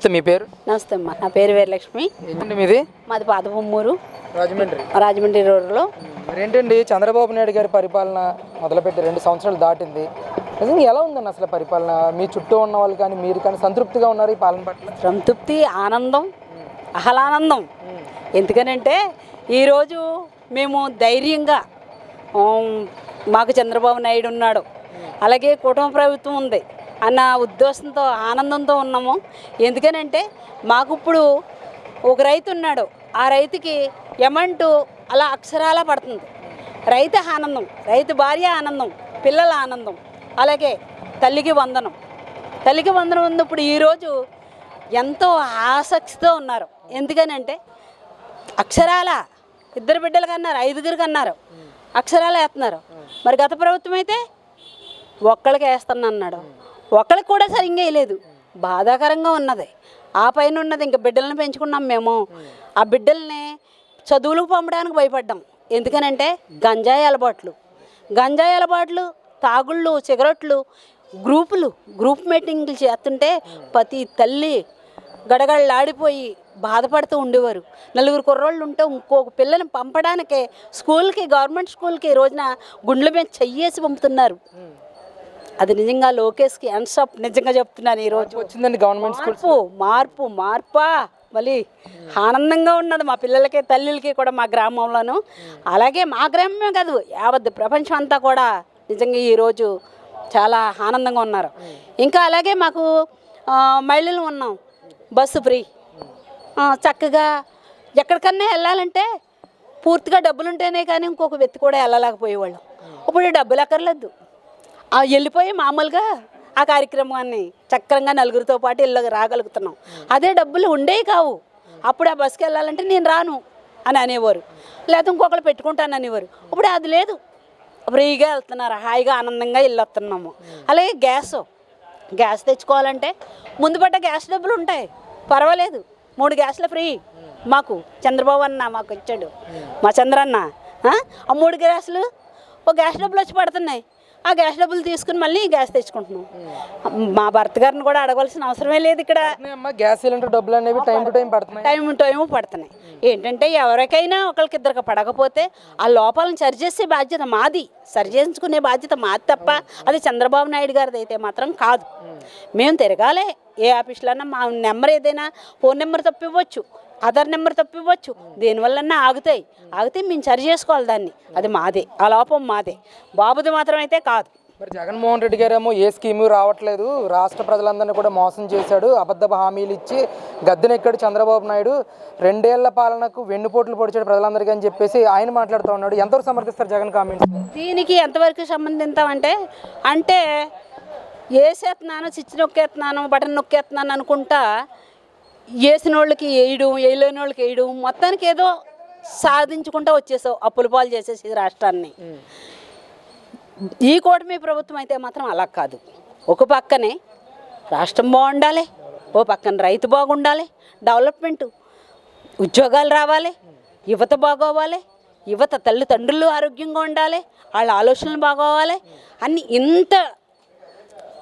నమస్తే, మీ పేరు? నమస్తే అమ్మా, నా పేరు వీరలక్ష్మి. ఏంటండి మీది? మాది పాతబొమ్మూరు, రాజమండ్రి రోడ్లో. ఏంటండి చంద్రబాబు నాయుడు గారి పరిపాలన మొదలుపెట్టి 2 సంవత్సరాలు దాటింది. నిజంగా ఎలా ఉందండి అసలు పరిపాలన? మీ చుట్టూ ఉన్న వాళ్ళు కానీ మీరు కానీ సంతృప్తిగా ఉన్నారు ఈ పాలన పట్ల? సంతృప్తి, ఆనందం, ఆహ్లానందం. ఎందుకనంటే ఈరోజు మేము ధైర్యంగా మాకు చంద్రబాబు నాయుడు ఉన్నాడు, అలాగే కుటుంబ ప్రభుత్వం ఉంది అన్న ఉద్దేశంతో ఆనందంతో ఉన్నాము. ఎందుకనంటే మాకు ఇప్పుడు ఒక రైతు ఉన్నాడు, ఆ రైతుకి అమౌంట్ అలా అక్షరాల పడుతుంది. రైతు ఆనందం, రైతు భార్య ఆనందం, పిల్లల ఆనందం, అలాగే తల్లికి వందనం. తల్లికి వందనం ఉన్నప్పుడు ఈరోజు ఎంతో ఆసక్తితో ఉన్నారు. ఎందుకనంటే అక్షరాల 2 బిడ్డలు కన్నారు, 5 కన్నారు, అక్షరాలు వేస్తున్నారు. మరి గత ప్రభుత్వం అయితే ఒక్కళ్ళకి వేస్తానన్నాడు, ఒక్కళ్ళకి కూడా సరిగ్గా వేయలేదు. బాధాకరంగా ఉన్నది. ఆ పైన ఉన్నది ఇంకా బిడ్డలను పెంచుకున్నాం మేము. ఆ బిడ్డల్ని చదువులకు పంపడానికి భయపడ్డాం. ఎందుకనంటే గంజాయి అలవాట్లు, తాగుళ్ళు, సిగరెట్లు, గ్రూప్ మీటింగ్లు చేస్తుంటే ప్రతి తల్లి గడగడలాడిపోయి బాధపడుతూ ఉండేవారు. 4 కుర్రోళ్ళు ఉంటే ఇంకొక పిల్లని పంపడానికే స్కూల్కి, గవర్నమెంట్ స్కూల్కి ఈ రోజున గుండెల మీద చెయ్యేసి పంపుతున్నారు. అది నిజంగా లోకేష్కి అన్సాప్, నిజంగా చెప్తున్నాను. ఈరోజు వచ్చిందండి గవర్నమెంట్ స్కూల్ మార్పా మళ్ళీ ఆనందంగా ఉన్నది మా పిల్లలకి, తల్లులకి కూడా మా గ్రామంలోనూ. అలాగే మా గ్రామమే కాదు, యావత్ ప్రపంచం అంతా కూడా నిజంగా ఈరోజు చాలా ఆనందంగా ఉన్నారు. ఇంకా అలాగే మాకు మహిళలు ఉన్నాం, బస్సు ఫ్రీ, చక్కగా ఎక్కడికన్నా వెళ్ళాలంటే పూర్తిగా డబ్బులుంటేనే కానీ ఇంకొక వ్యక్తి కూడా వెళ్ళలేకపోయేవాళ్ళం. ఇప్పుడు డబ్బులు అక్కర్లేదు, వెళ్ళిపోయి మామూలుగా ఆ కార్యక్రమాన్ని చక్రంగా నలుగురితో పాటు ఇళ్ళకి రాగలుగుతున్నాం. అదే డబ్బులు ఉండేవి కావు. అప్పుడు ఆ బస్సుకి వెళ్ళాలంటే నేను రాను అని అనేవారు, లేకపోతే ఇంకొకరు పెట్టుకుంటాను అనేవారు. ఇప్పుడు అది లేదు, ఫ్రీగా వెళ్తున్నారు, హాయిగా ఆనందంగా వెళ్ళొస్తున్నాము. అలాగే గ్యాస్ తెచ్చుకోవాలంటే ముందు పడ్డ గ్యాస్ డబ్బులు ఉంటాయి, పర్వాలేదు. 3 గ్యాస్లు ఫ్రీ మాకు చంద్రబాబు అన్న మాకు ఇచ్చాడు, మా చంద్రన్న. ఆ 3 గ్యాస్లు ఒక గ్యాస్ డబ్బులు వచ్చి పడుతున్నాయి. ఆ గ్యాస్ డబ్బులు తీసుకుని మళ్ళీ గ్యాస్ తెచ్చుకుంటున్నాం. మా భర్త గారిని కూడా అడగాల్సిన అవసరమే లేదు. ఇక్కడ గ్యాస్ సిలిండర్ డబ్బులు అనేవి టైం టు టైం పడుతున్నాయి. ఏంటంటే ఎవరికైనా ఒకరికి 2 పడకపోతే ఆ లోపాలను సరిచేసే బాధ్యత మాది, సరిచేయించుకునే బాధ్యత మాది తప్ప అది చంద్రబాబు నాయుడు గారిది అయితే మాత్రం కాదు. మేము తిరగాలి, ఏ ఆఫీస్లో మా నెంబర్ ఏదైనా ఫోన్ నెంబర్ తప్పివ్వచ్చు, ఆధార్ నెంబర్ తప్పివ్వచ్చు, దేనివల్లన్నా ఆగితే మేము సరి చేసుకోవాలి దాన్ని. అది మాదే, ఆ లోపం మాదే, బాబుది మాత్రం అయితే కాదు. మరి జగన్మోహన్ రెడ్డి గారేమో ఏ స్కీము రావట్లేదు, రాష్ట్ర ప్రజలందరినీ కూడా మోసం చేశాడు, అబద్ధ హామీలు ఇచ్చి గద్దెనెక్కాడు చంద్రబాబు నాయుడు, 2 ఏళ్ల పాలనకు వెన్నుపోట్లు పొడిచాడు ప్రజలందరికీ అని చెప్పేసి ఆయన మాట్లాడుతూ ఉన్నాడు. ఎంతవరకు సమర్థిస్తారు జగన్ కామెంట్స్? దీనికి ఎంతవరకు సంబంధించామంటే అంటే వేసేస్తున్నాను, స్విచ్ నొక్కేస్తున్నాను, బటన్ నొక్కేస్తున్నాను అనుకుంటా వేసిన వాళ్ళకి వేయలేని వాళ్ళకి వేయడం, మొత్తానికి ఏదో సాధించుకుంటూ వచ్చేసావు, అప్పుల పాలు చేసేసి రాష్ట్రాన్ని. ఈ కూటమి ప్రభుత్వం అయితే మాత్రం అలా కాదు. ఒక పక్కనే రాష్ట్రం బాగుండాలి, ఓ పక్కన రైతు బాగుండాలి, డెవలప్మెంటు, ఉద్యోగాలు రావాలి, యువత బాగోవాలి, యువత తల్లిదండ్రులు ఆరోగ్యంగా ఉండాలి, వాళ్ళ ఆలోచనలు బాగోవాలి, అన్ని ఇంత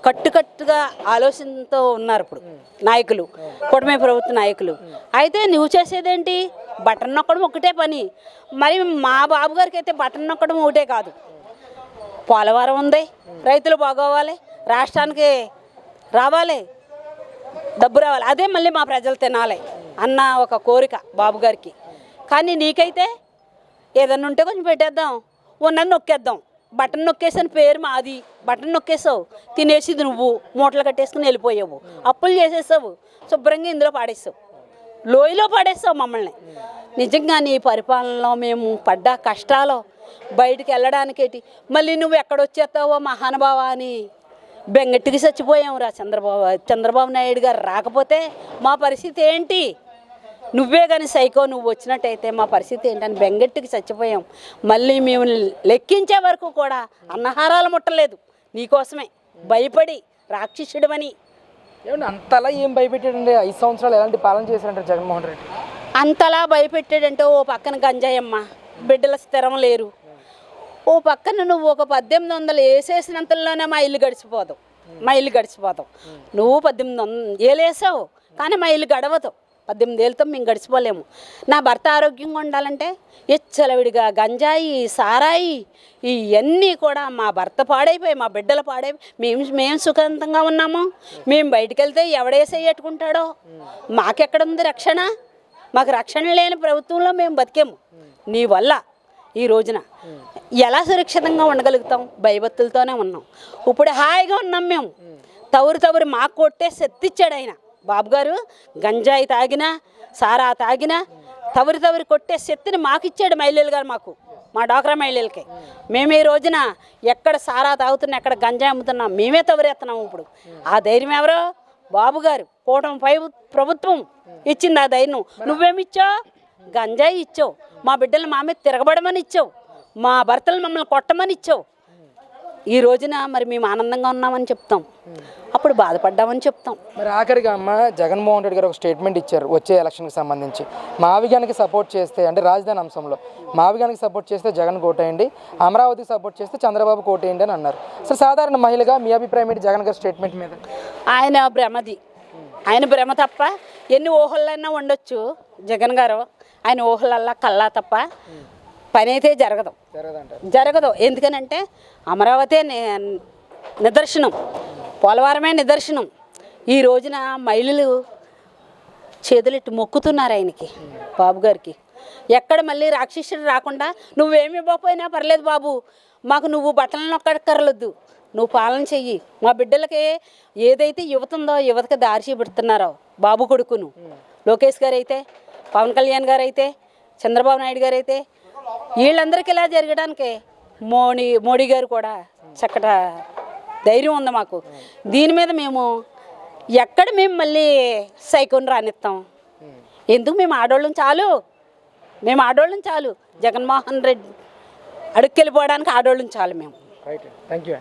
కట్టుగా ఆలోచనతో ఉన్నారు ఇప్పుడు నాయకులు, కూటమి ప్రభుత్వ నాయకులు. అయితే నువ్వు చేసేదేంటి? బటన్ నొక్కడం ఒకటే పని. మరి మా బాబు గారికి అయితే బటన్ నొక్కడం ఒకటే కాదు, పోలవరం ఉంది, రైతులు బాగోవాలి, రాష్ట్రానికి రావాలి, డబ్బు రావాలి, అదే మళ్ళీ మా ప్రజలు తినాలి అన్న ఒక కోరిక బాబు గారికి. కానీ నీకైతే ఏదన్నా ఉంటే కొంచెం పెట్టేద్దాం, ఉన్నది నొక్కేద్దాం, బటన్ నొక్కేసిన పేరు మాది, బటన్ నొక్కేసావు, తినేసిది నువ్వు, మూటలు కట్టేసుకుని వెళ్ళిపోయావు, అప్పులు చేసేసావు, శుభ్రంగా ఇందులో పాడేసావు, లోయలో పాడేస్తావు మమ్మల్ని. నిజంగా నీ పరిపాలనలో మేము పడ్డ కష్టాలు బయటికి వెళ్ళడానికేటి, మళ్ళీ నువ్వు ఎక్కడొచ్చేస్తావో మహానుభావ అని బెంగట్టికి చచ్చిపోయావురా చంద్రబాబు నాయుడు గారు రాకపోతే మా పరిస్థితి ఏంటి? నువ్వే కానీ సైకో, నువ్వు వచ్చినట్టయితే మా పరిస్థితి ఏంటని బెంగట్టికి చచ్చిపోయాం. మళ్ళీ మేము లెక్కించే వరకు కూడా అన్నహారాలు ముట్టలేదు నీకోసమే, భయపడి రాక్షసుడమని. అంతలా ఏం భయపెట్టాడండి? 5 సంవత్సరాలు ఎలాంటి పాలన చేశారంటే జగన్మోహన్ రెడ్డి? అంతలా భయపెట్టాడంటే ఓ పక్కన గంజాయమ్మ, బిడ్డల స్థిరం లేరు, ఓ పక్కన నువ్వు ఒక 1800 వేసేసినంతలోనే మా ఇల్లు గడిచిపోతావు. నువ్వు 1800 ఏలేసావు, కానీ మా ఇల్లు గడవదు. 18 ఏళ్ళతో మేము గడిచిపోలేము. నా భర్త ఆరోగ్యంగా ఉండాలంటే ఎచ్చలవిడిగా గంజాయి, సారాయి ఇవన్నీ కూడా మా భర్త పాడైపోయి, మా బిడ్డలు పాడైపోయి మేము సుఖంతంగా ఉన్నాము. మేము బయటికి వెళ్తే ఎవడేసేయట్టుకుంటాడో. మాకెక్కడుంది రక్షణ? మాకు రక్షణ లేని ప్రభుత్వంలో మేము బతికేము. నీ వల్ల ఈ రోజున ఎలా సురక్షితంగా ఉండగలుగుతాం? భయభక్తులతోనే ఉన్నాం. ఇప్పుడు హాయిగా ఉన్నాం మేము. తవురు మాకు కొట్టే శక్తిచ్చాడు ఆయన బాబు గారు. గంజాయి తాగినా, సారా తాగినా తవురు కొట్టే శక్తిని మాకు ఇచ్చాడు మహిళలు గారు. మాకు, మా డాక్రా మహిళలకి మేము ఈ రోజున ఎక్కడ సారా తాగుతున్నా, ఎక్కడ గంజాయి అమ్ముతున్నాం, మేమే తవరేస్తున్నాము. ఇప్పుడు ఆ ధైర్యం ఎవరో? బాబు గారు. కూటమి ప్రభుత్వం ఇచ్చింది ఆ ధైర్యం. నువ్వేమిచ్చావు? గంజాయి ఇచ్చావు. మా బిడ్డలు మా మీద తిరగబడమని ఇచ్చావు. మా భర్తలు మమ్మల్ని కొట్టమని ఇచ్చావు. ఈ రోజున మరి మేము ఆనందంగా ఉన్నామని చెప్తాం, అప్పుడు బాధపడ్డామని చెప్తాం. మరి ఆఖరిగా అమ్మ జగన్మోహన్ రెడ్డి గారు ఒక స్టేట్మెంట్ ఇచ్చారు వచ్చే ఎలక్షన్కి సంబంధించి. మావిగానికి సపోర్ట్ చేస్తే, అంటే రాజధాని అంశంలో మావిగానికి సపోర్ట్ చేస్తే జగన్ కోటేయండి, అమరావతికి సపోర్ట్ చేస్తే చంద్రబాబు కోటేయండి అని అన్నారు. అసలు సాధారణ మహిళగా మీ అభిప్రాయం ఏంటి జగన్ గారి స్టేట్మెంట్ మీద? ఆయన భ్రమది. ఆయన భ్రమ తప్ప ఎన్ని ఊహలైనా ఉండొచ్చు జగన్ గారు. ఆయన ఊహలల్లా కల్లా తప్ప పని అయితే జరగదు. ఎందుకనంటే అమరావతి నిదర్శనం, పోలవరమే నిదర్శనం. ఈ రోజున మహిళలు చేతులెట్టి మొక్కుతున్నారు ఆయనకి, బాబు గారికి. ఎక్కడ మళ్ళీ రాక్షసుడు రాకుండా నువ్వేమి ఇవ్వకపోయినా పర్లేదు బాబు, మాకు నువ్వు బట్టలను నొక్కక్కర్లేదు, నువ్వు పాలన చెయ్యి. మా బిడ్డలకి ఏదైతే యువత ఉందో యువతకి దారి చూపెడుతున్నారో బాబు కొడుకును. లోకేష్ గారు అయితే, పవన్ కళ్యాణ్ గారు అయితే, చంద్రబాబు నాయుడు గారు అయితే, వీళ్ళందరికీ ఇలా జరగడానికి మోడీ గారు కూడా చక్కట ధైర్యం ఉంది మాకు. దీని మీద మేము మళ్ళీ సైకోని రానిస్తాం. ఎందుకు? మేము ఆడోళ్ళం చాలు. జగన్మోహన్ రెడ్డి అడుక్కెళ్ళిపోవడానికి ఆడోళ్ళం చాలు మేము. Right, thank you.